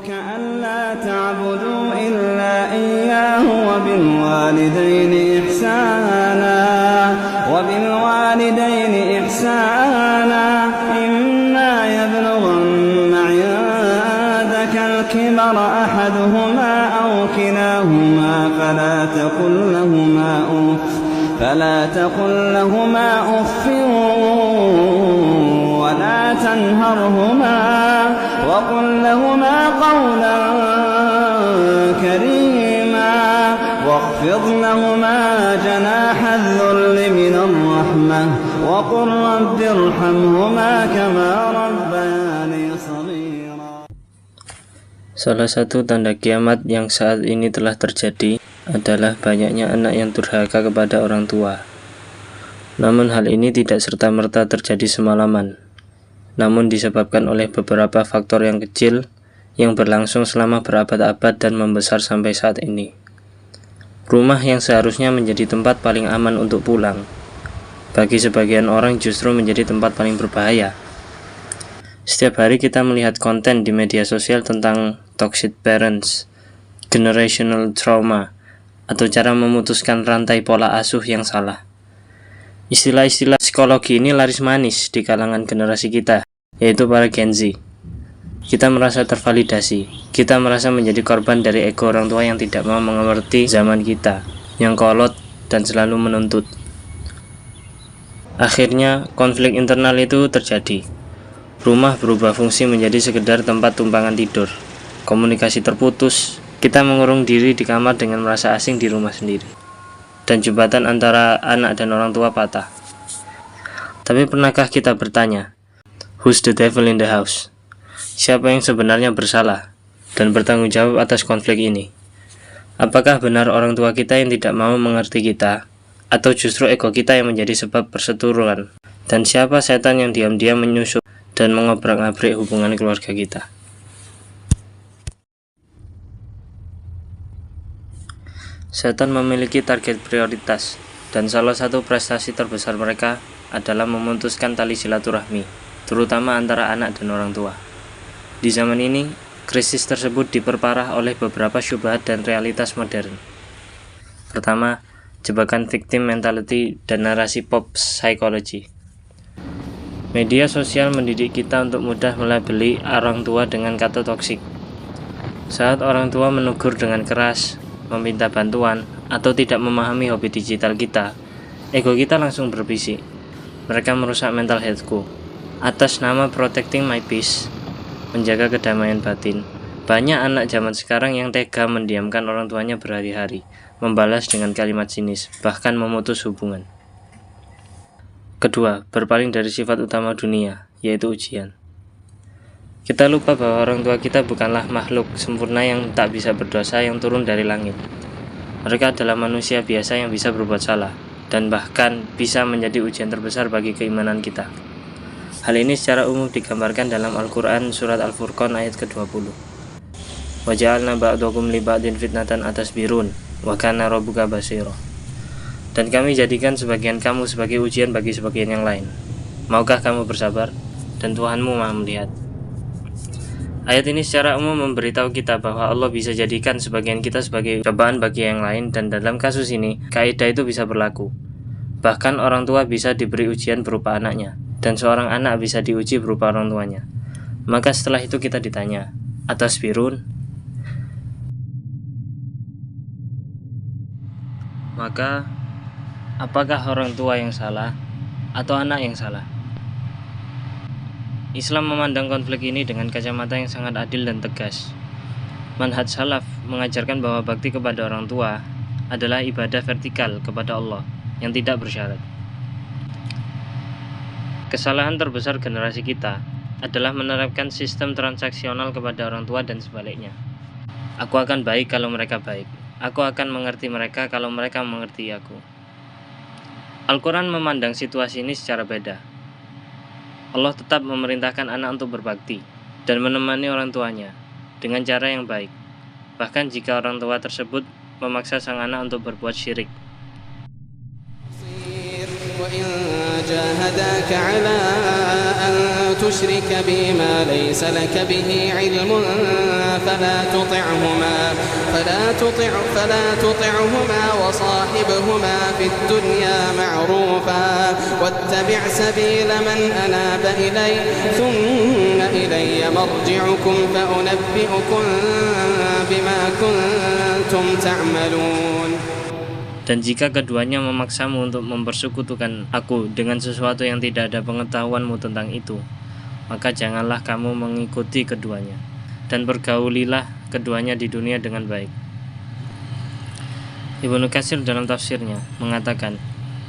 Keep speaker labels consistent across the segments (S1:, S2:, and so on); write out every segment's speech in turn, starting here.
S1: ربك ألا تعبدوا إلا إياه وبالوالدين إحسانا إما يبلغن عندك الكبر أحدهما أو كلاهما فلا تقل لهما أف ولا تنهرهما وقل لهما قولا كريما واخفض لهما جناح الذل من الرحمة وقل رب ارحمهما كما ربياني صغيرا.
S2: Salah satu tanda kiamat yang saat ini telah terjadi adalah banyaknya anak yang durhaka kepada orang tua. Namun hal ini tidak serta-merta terjadi semalaman, namun disebabkan oleh beberapa faktor yang kecil yang berlangsung selama berabad-abad dan membesar sampai saat ini. Rumah yang seharusnya menjadi tempat paling aman untuk pulang, bagi sebagian orang justru menjadi tempat paling berbahaya. Setiap hari kita melihat konten di media sosial tentang toxic parents, generational trauma, atau cara memutuskan rantai pola asuh yang salah. Istilah-istilah psikologi ini laris manis di kalangan generasi kita, yaitu para Gen Z. Kita merasa tervalidasi, kita merasa menjadi korban dari ego orang tua yang tidak mau mengerti zaman kita, yang kolot dan selalu menuntut. Akhirnya, konflik internal itu terjadi. Rumah berubah fungsi menjadi sekedar tempat tumpangan tidur. Komunikasi terputus, kita mengurung diri di kamar dengan merasa asing di rumah sendiri. Dan jembatan antara anak dan orang tua patah. Tapi pernahkah kita bertanya, who's the devil in the house? Siapa yang sebenarnya bersalah dan bertanggung jawab atas konflik ini? Apakah benar orang tua kita yang tidak mau mengerti kita, atau justru ego kita yang menjadi sebab perseteruan? Dan siapa setan yang diam-diam menyusup dan mengobrak-abrik hubungan keluarga kita? Setan memiliki target prioritas, dan salah satu prestasi terbesar mereka adalah memutuskan tali silaturahmi, terutama antara anak dan orang tua. Di zaman ini, krisis tersebut diperparah oleh beberapa syubhat dan realitas modern. Pertama, jebakan victim mentality dan narasi pop psychology. Media sosial mendidik kita untuk mudah melabeli orang tua dengan kata toksik. Saat orang tua menegur dengan keras, meminta bantuan, atau tidak memahami hobi digital kita, ego kita langsung berbisik. Mereka merusak mental healthku. Atas nama protecting my peace, menjaga kedamaian batin, banyak anak zaman sekarang yang tega mendiamkan orang tuanya berhari-hari, membalas dengan kalimat sinis, bahkan memutus hubungan. Kedua, berpaling dari sifat utama dunia, yaitu ujian. Kita lupa bahwa orang tua kita bukanlah makhluk sempurna yang tak bisa berdosa yang turun dari langit. Mereka adalah manusia biasa yang bisa berbuat salah, dan bahkan bisa menjadi ujian terbesar bagi keimanan kita. Hal ini secara umum digambarkan dalam Al-Quran surat Al-Furqan ayat ke-20. وَجَعَلْنَا بَعْضَكُمْ لِبَعْضٍ فِتْنَةً أَتَصْبِرُونَ وَكَانَ رَبُّكَ بَصِيرًا. Dan kami jadikan sebagian kamu sebagai ujian bagi sebagian yang lain. Maukah kamu bersabar? Dan Tuhanmu Maha melihat. Ayat ini secara umum memberitahu kita bahwa Allah bisa jadikan sebagian kita sebagai cobaan bagi yang lain, dan dalam kasus ini, kaidah itu bisa berlaku. Bahkan orang tua bisa diberi ujian berupa anaknya, dan seorang anak bisa diuji berupa orang tuanya. Maka setelah itu kita ditanya, atasbirun? Maka, apakah orang tua yang salah atau anak yang salah? Islam memandang konflik ini dengan kacamata yang sangat adil dan tegas. Manhaj salaf mengajarkan bahwa bakti kepada orang tua adalah ibadah vertikal kepada Allah yang tidak bersyarat. Kesalahan terbesar generasi kita adalah menerapkan sistem transaksional kepada orang tua dan sebaliknya. Aku akan baik kalau mereka baik. Aku akan mengerti mereka kalau mereka mengerti aku. Al-Quran memandang situasi ini secara beda. Allah tetap memerintahkan anak untuk berbakti dan menemani orang tuanya dengan cara yang baik, bahkan jika orang tua tersebut memaksa sang anak untuk berbuat syirik.
S3: وإن جاهداك على أن تشرك بي ما ليس لك به علم فلا تطعهما وصاحبهما في الدنيا معروفا واتبع سبيل من أناب إلي ثم إلي مرجعكم فأنبئكم بما كنتم تعملون.
S2: Dan jika keduanya memaksamu untuk mempersekutukan aku dengan sesuatu yang tidak ada pengetahuanmu tentang itu, maka janganlah kamu mengikuti keduanya, dan pergaulilah keduanya di dunia dengan baik. Ibnu Katsir dalam tafsirnya mengatakan,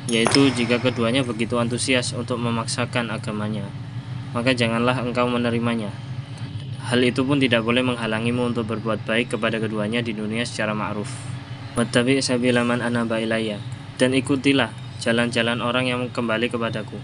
S2: yaitu jika keduanya begitu antusias untuk memaksakan agamanya, maka janganlah engkau menerimanya. Hal itu pun tidak boleh menghalangimu untuk berbuat baik kepada keduanya di dunia secara ma'ruf. Wattabi' sabila man anaba ilayya, dan ikutilah jalan-jalan orang yang kembali kepadaku,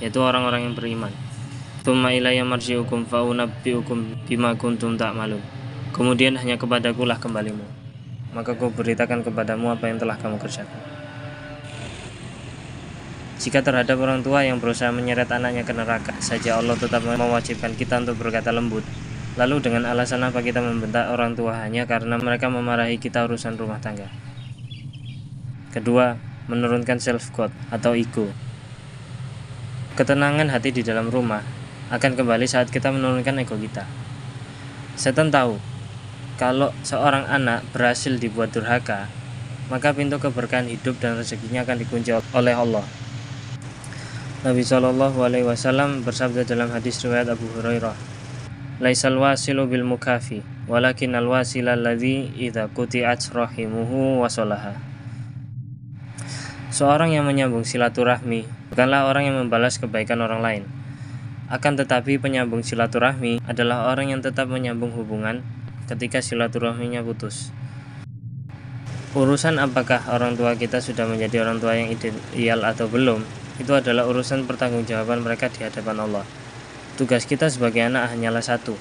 S2: yaitu orang-orang yang beriman. Tsumma ilayya marji'ukum fa unabbi'ukum bima kuntum ta'malun. Kemudian hanya kepadakulah kembalimu, maka ku beritakan kepadamu apa yang telah kamu kerjakan. Jika terhadap orang tua yang berusaha menyeret anaknya ke neraka saja Allah tetap mewajibkan kita untuk berkata lembut, lalu dengan alasan apa kita membentak orang tua hanya karena mereka memarahi kita urusan rumah tangga? Kedua, menurunkan self-God atau ego. Ketenangan hati di dalam rumah akan kembali saat kita menurunkan ego kita. Setan tahu, kalau seorang anak berhasil dibuat durhaka, maka pintu keberkahan hidup dan rezekinya akan dikunci oleh Allah. Nabi SAW bersabda dalam hadis riwayat Abu Hurairah, laisal wasilu bil mukafi walakin al wasila alladhi idza quti'at rahimuhu wasalaha. Seorang yang menyambung silaturahmi bukanlah orang yang membalas kebaikan orang lain. Akan tetapi penyambung silaturahmi adalah orang yang tetap menyambung hubungan ketika silaturahminya putus. Urusan apakah orang tua kita sudah menjadi orang tua yang ideal atau belum, itu adalah urusan pertanggungjawaban mereka di hadapan Allah. Tugas kita sebagai anak hanyalah satu,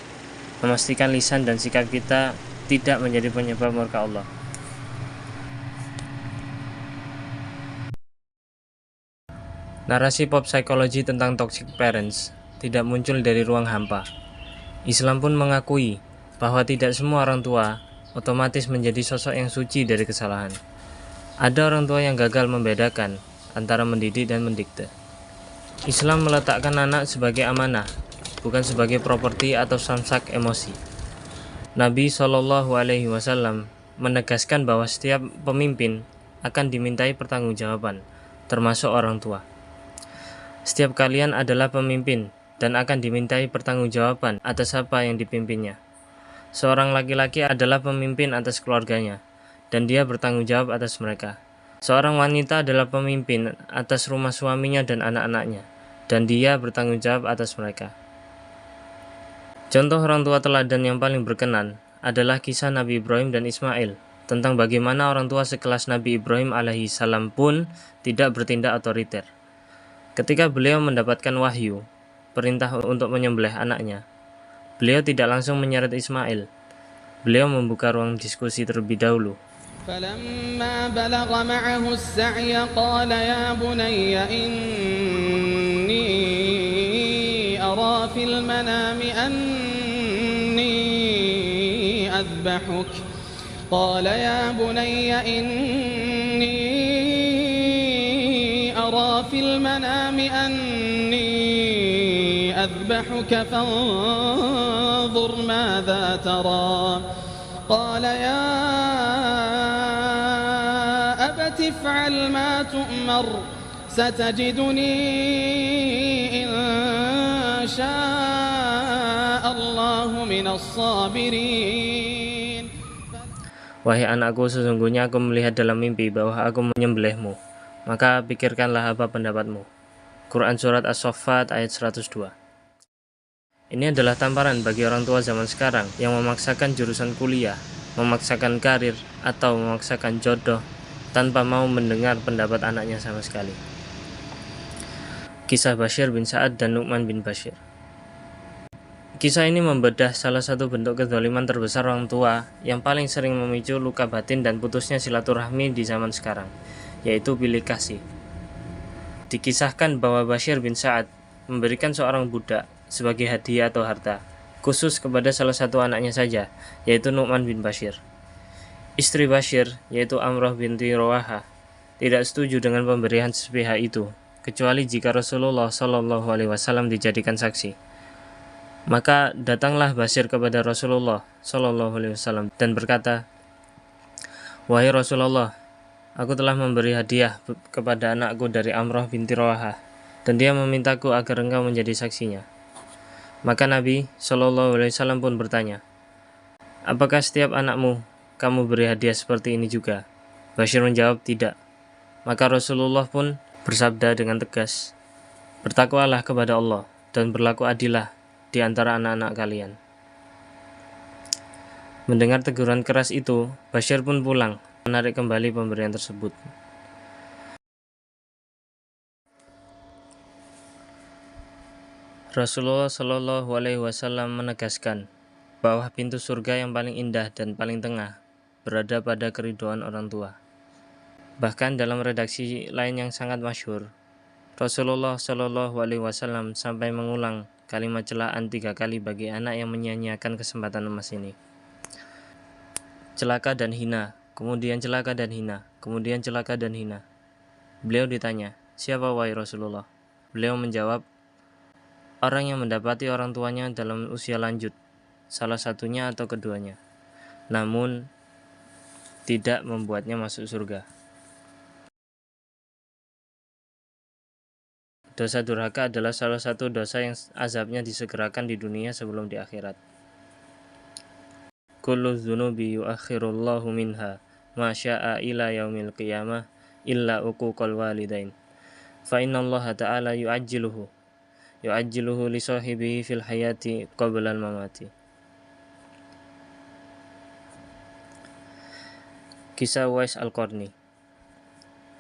S2: memastikan lisan dan sikap kita tidak menjadi penyebab murka Allah. Narasi pop psikologi tentang toxic parents tidak muncul dari ruang hampa. Islam pun mengakui bahwa tidak semua orang tua otomatis menjadi sosok yang suci dari kesalahan. Ada orang tua yang gagal membedakan antara mendidik dan mendikte. Islam meletakkan anak sebagai amanah, bukan sebagai properti atau samsak emosi. Nabi SAW menegaskan bahwa setiap pemimpin akan dimintai pertanggungjawaban, termasuk orang tua. Setiap kalian adalah pemimpin dan akan dimintai pertanggungjawaban atas apa yang dipimpinnya. Seorang laki-laki adalah pemimpin atas keluarganya, dan dia bertanggung jawab atas mereka. Seorang wanita adalah pemimpin atas rumah suaminya dan anak-anaknya, dan dia bertanggung jawab atas mereka. Contoh orang tua teladan yang paling berkenan adalah kisah Nabi Ibrahim dan Ismail, tentang bagaimana orang tua sekelas Nabi Ibrahim alaihissalam pun tidak bertindak otoriter. Ketika beliau mendapatkan wahyu, perintah untuk menyembelih anaknya, beliau tidak langsung menyeret Ismail. Beliau membuka ruang diskusi terlebih dahulu.
S3: فلما بلغ معه السعي قال يا بني إني أرى في المنام أني أذبحك قال يا بني إني أرى في المنام أني أذبحك فانظر ماذا ترى قال يا أبت افعل ما تؤمر ستجدني إن شاء الله من الصابرين.
S2: Wahai anakku, sesungguhnya aku melihat dalam mimpi bahwa aku menyembelihmu, maka pikirkanlah apa pendapatmu. Quran Surat As-Saffat ayat 102. Ini adalah tamparan bagi orang tua zaman sekarang yang memaksakan jurusan kuliah, memaksakan karir, atau memaksakan jodoh tanpa mau mendengar pendapat anaknya sama sekali. Kisah Bashir bin Sa'ad dan Nu'man bin Bashir. Kisah ini membedah salah satu bentuk kezaliman terbesar orang tua yang paling sering memicu luka batin dan putusnya silaturahmi di zaman sekarang, yaitu pilih kasih. Dikisahkan bahwa Bashir bin Sa'ad memberikan seorang budak sebagai hadiah atau harta, khusus kepada salah satu anaknya saja, yaitu Nu'man bin Bashir. Istri Bashir, yaitu Amrah binti Rawahah, tidak setuju dengan pemberian sepihak itu, kecuali jika Rasulullah Shallallahu Alaihi Wasallam dijadikan saksi. Maka datanglah Bashir kepada Rasulullah Shallallahu Alaihi Wasallam dan berkata, "Wahai Rasulullah, aku telah memberi hadiah kepada anakku dari Amrah binti Rawahah, dan dia memintaku agar engkau menjadi saksinya." Maka Nabi Shallallahu Alaihi Wasallam pun bertanya, "Apakah setiap anakmu kamu beri hadiah seperti ini juga?" Bashir menjawab, "Tidak." Maka Rasulullah pun bersabda dengan tegas, "Bertakwalah kepada Allah dan berlaku adillah di antara anak-anak kalian." Mendengar teguran keras itu, Bashir pun pulang, menarik kembali pemberian tersebut. Rasulullah Shallallahu Alaihi Wasallam menegaskan bahwa pintu surga yang paling indah dan paling tengah berada pada keridhaan orang tua. Bahkan dalam redaksi lain yang sangat masyhur, Rasulullah Shallallahu Alaihi Wasallam sampai mengulang kalimat celaan 3 kali bagi anak yang menyia-nyiakan kesempatan emas ini. Celaka dan hina, kemudian celaka dan hina, kemudian celaka dan hina. Beliau ditanya, "Siapa wahai Rasulullah?" Beliau menjawab, "Orang yang mendapati orang tuanya dalam usia lanjut, salah satunya atau keduanya, namun tidak membuatnya masuk surga." Dosa durhaka adalah salah satu dosa yang azabnya disegerakan di dunia sebelum di akhirat. Kullu dzunubi yuakhirullahu minha ma syaa ila yaumil qiyamah illa uquqal walidain. Fa innallaha ta'ala yu'ajjiluhu li sahibihi fil hayati qabla al-mamati. Kisah Uwais Al-Qarni.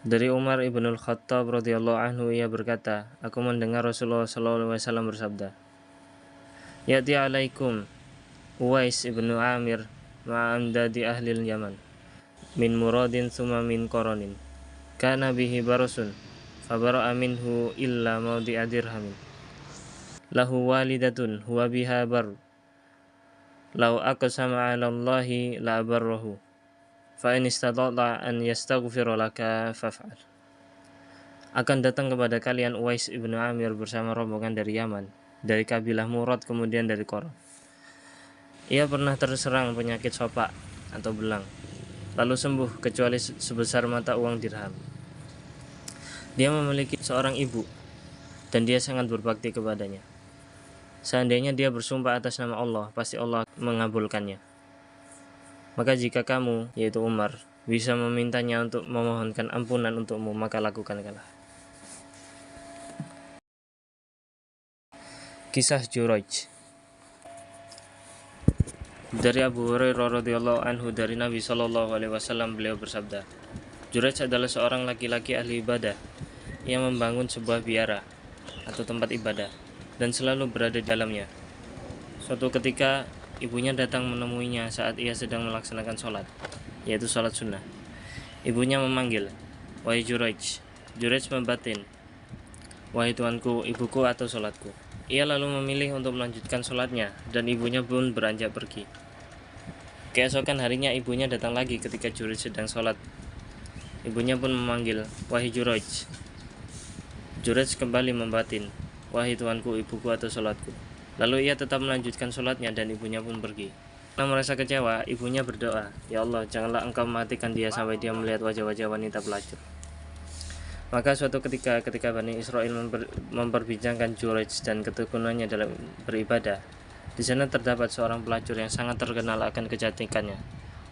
S2: Dari Umar ibn al-Khattab radhiyallahu anhu, ia berkata, aku mendengar Rasulullah SAW bersabda, "Ya'ti alaikum Uwais ibn Amir ma'amdadi ahlil Yaman, min muradin thumma min qaranin, kana bihi barasun, fabara'a minhu illa mawdi'a dirhamin, lahu walidatun huwa biha bar, lau aqsama 'ala Allahi la barrahu, fa in istata'ta an yastaghfira laka faf'al." Akan datang kepada kalian Uwais ibnu Amir bersama rombongan dari Yaman, dari kabilah Murad, kemudian dari Qoran. Ia pernah terserang penyakit sopak atau belang, lalu sembuh kecuali sebesar mata uang dirham. Dia memiliki seorang ibu, dan dia sangat berbakti kepadanya. Seandainya dia bersumpah atas nama Allah, pasti Allah mengabulkannya. Maka jika kamu, yaitu Umar, bisa memintanya untuk memohonkan ampunan untukmu, maka lakukanlah. Kisah Juraij. Dari Abu Hurairah radhiyallahu anhu, dari Nabi Shallallahu Alaihi Wasallam, beliau bersabda, Juraij adalah seorang laki-laki ahli ibadah yang membangun sebuah biara atau tempat ibadah dan selalu berada di dalamnya. Suatu ketika ibunya datang menemuinya saat ia sedang melaksanakan sholat, yaitu sholat sunnah. Ibunya memanggil, "Wahai Juraij." Juraij membatin, "Wahai tuanku, ibuku atau sholatku." Ia lalu memilih untuk melanjutkan sholatnya, dan ibunya pun beranjak pergi. Keesokan harinya ibunya datang lagi ketika Juraij sedang sholat. Ibunya pun memanggil, "Wahai Juraij." Juraij kembali membatin, "Wahai tuanku, ibuku atau sholatku." Lalu ia tetap melanjutkan sholatnya dan ibunya pun pergi. Karena merasa kecewa, ibunya berdoa, "Ya Allah, janganlah engkau mematikan dia sampai dia melihat wajah-wajah wanita pelacur." Maka suatu ketika Bani Israel memperbincangkan Juraij dan ketekunannya dalam beribadah, di sana terdapat seorang pelacur yang sangat terkenal akan kecantikannya.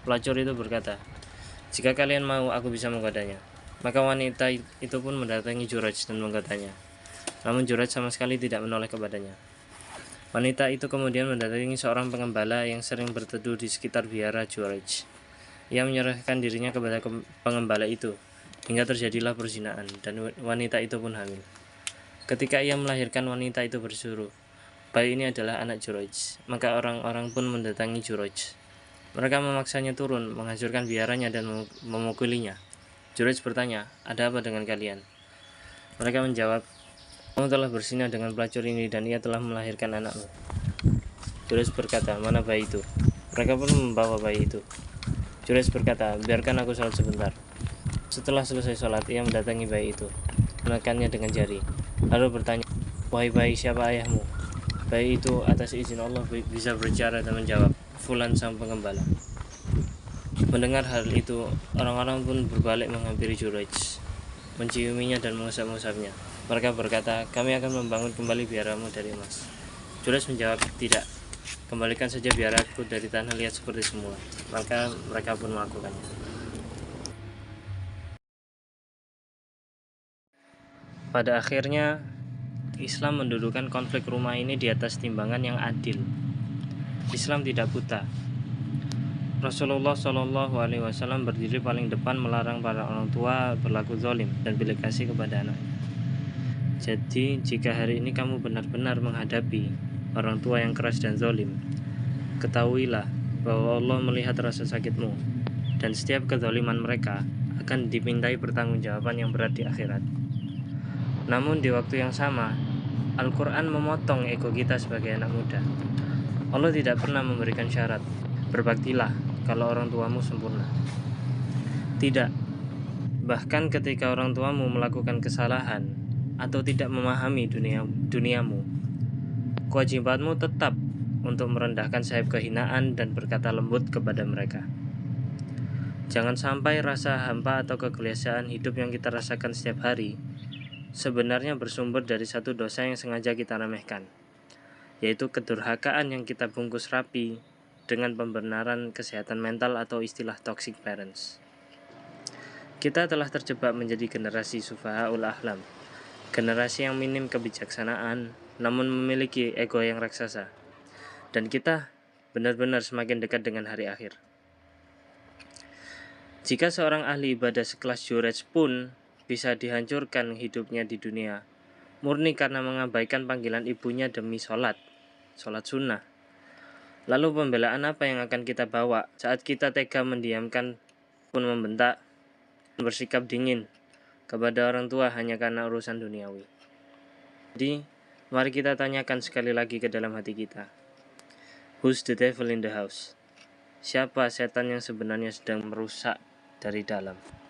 S2: Pelacur itu berkata, "Jika kalian mau, aku bisa menggodanya." Maka wanita itu pun mendatangi Juraij dan menggodanya. Namun Juraij sama sekali tidak menoleh kepadanya. Wanita itu kemudian mendatangi seorang pengembala yang sering berteduh di sekitar biara Juraij. Ia menyerahkan dirinya kepada pengembala itu, hingga terjadilah perzinahan, dan wanita itu pun hamil. Ketika ia melahirkan, wanita itu bersuruh, "Bayi ini adalah anak Juraij." Maka orang-orang pun mendatangi Juraij. Mereka memaksanya turun, menghancurkan biaranya dan memukulinya. Juraij bertanya, "Ada apa dengan kalian?" Mereka menjawab, kamu telah berzinah dengan pelacur ini dan ia telah melahirkan anakmu. Jurayj berkata, mana bayi itu? Mereka pun membawa bayi itu. Jurayj berkata, biarkan aku sholat sebentar. Setelah selesai sholat, ia mendatangi bayi itu, menekannya dengan jari, lalu bertanya, wahai bayi, siapa ayahmu? Bayi itu atas izin Allah bisa berbicara dan menjawab, Fulan sang penggembala. Mendengar hal itu, orang-orang pun berbalik menghampiri Jurayj, menciuminya dan mengusap-ngusapnya. Mereka berkata, kami akan membangun kembali biaramu dari emas. Jurayj menjawab, tidak, kembalikan saja biaraku dari tanah liat seperti semula. Maka mereka pun melakukannya. Pada akhirnya, Islam mendudukan konflik rumah ini di atas timbangan yang adil. Islam tidak buta. Rasulullah SAW berdiri paling depan melarang para orang tua berlaku zalim dan belik kasih kepada anaknya. Jadi, jika hari ini kamu benar-benar menghadapi orang tua yang keras dan zalim, ketahuilah bahwa Allah melihat rasa sakitmu dan setiap kezaliman mereka akan dimintai pertanggungjawaban yang berat di akhirat. Namun di waktu yang sama, Al-Quran memotong ego kita sebagai anak muda. Allah tidak pernah memberikan syarat, berbaktilah kalau orang tuamu sempurna. Tidak, bahkan ketika orang tuamu melakukan kesalahan atau tidak memahami duniamu, kewajibanmu tetap untuk merendahkan sayap kehinaan dan berkata lembut kepada mereka. Jangan sampai rasa hampa atau kegelisahan hidup yang kita rasakan setiap hari sebenarnya bersumber dari satu dosa yang sengaja kita remehkan, yaitu kedurhakaan yang kita bungkus rapi dengan pembenaran kesehatan mental atau istilah toxic parents. Kita telah terjebak menjadi generasi sufahaul ahlam, generasi yang minim kebijaksanaan namun memiliki ego yang raksasa, dan kita benar-benar semakin dekat dengan hari akhir. Jika seorang ahli ibadah sekelas Jurayj pun bisa dihancurkan hidupnya di dunia murni karena mengabaikan panggilan ibunya demi sholat sunnah, lalu pembelaan apa yang akan kita bawa saat kita tega mendiamkan pun membentak, bersikap dingin kepada orang tua hanya karena urusan duniawi? Jadi, mari kita tanyakan sekali lagi ke dalam hati kita, who's the devil in the house? Siapa setan yang sebenarnya sedang merusak dari dalam?